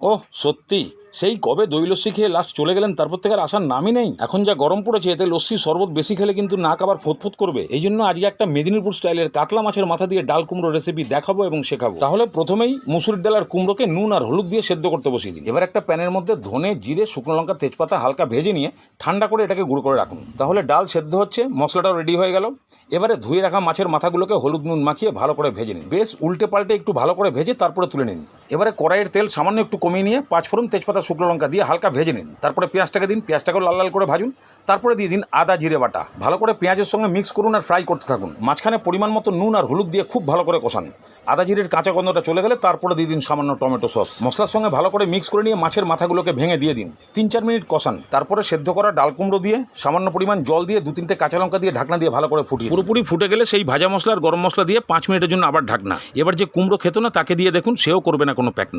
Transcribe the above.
ওহ সত্যি, সেই কবে দই লস্যি খেয়ে লাস্ট চলে গেলেন, তারপর থেকে আর আসার নামই নেই। এখন যা গরম পড়েছে এতে লস্যি শরবত বেশি খেলে কিন্তু নাক আবার ফোঁত করবে। এই জন্য আজকে একটা মেদিনীপুর স্টাইলের কাতলা মাছের মাথা দিয়ে ডাল কুমড়ো রেসিপি দেখাবো এবং শেখাবো। তাহলে প্রথমেই মুসুরির ডাল আর কুমড়োকে নুন আর হলুদ দিয়ে সেদ্ধ করতে বসিয়ে দিন। এবার একটা প্যানের মধ্যে ধনে, জিরে, শুকনো লঙ্কা, তেজপাতা হালকা ভেজে নিয়ে ঠান্ডা করে এটাকে গুঁড়ো করে রাখুন। তাহলে ডাল সেদ্ধ হচ্ছে, মশলাটাও রেডি হয়ে গেল। এবারে ধুয়ে রাখা মাছের মাথাগুলোকে হলুদ নুন মাখিয়ে ভালো করে ভেজে নিন। বেশ উল্টে পাল্টে একটু ভালো করে ভেজে তারপরে তুলে নিন। এবারে কড়াইয়ের তেল সামান্য একটু কমিয়ে নিয়ে পাঁচফোড়ন, তেজপাতা, শুকনো লঙ্কা দিয়ে হালকা ভেজে নিন। তারপরে পেঁয়াজটাকে দিন, পেঁয়াজটাকেও লাল লাল করে ভাজুন। তারপরে দিয়ে দিন আদা জিরে বাটা। ভালো করে পেঁয়াজের সঙ্গে মিক্স করুন আর ফ্রাই করতে থাকুন। মাঝখানে পরিমাণ মতো নুন আর হলুদ দিয়ে খুব ভালো করে কষান। আদা জিরের কাঁচা গন্ধটা চলে গেলে তারপরে দিয়ে দিন সামান্য টমেটো সস। মশলার সঙ্গে ভালো করে মিক্স করে নিয়ে মাছের মাথাগুলোকে ভেঙে দিয়ে দিন। 3-4 মিনিট কষান। তারপরে সেদ্ধ করা ডাল কুমড়ো দিয়ে সামান্য পরিমাণ জল দিয়ে 2-3টে কাঁচা লঙ্কা দিয়ে ঢাকনা দিয়ে ভালো করে ফুটিয়ে পুরোপুরি ফুটে গেলে সেই ভাজা মশলা আর গরম মশলা দিয়ে 5 মিনিটের জন্য আবার ঢাকনা। এবার যে কুমড়ো খেত না তাকে দিয়ে দেখুন, সেও করবে না কোনো প্যাক না।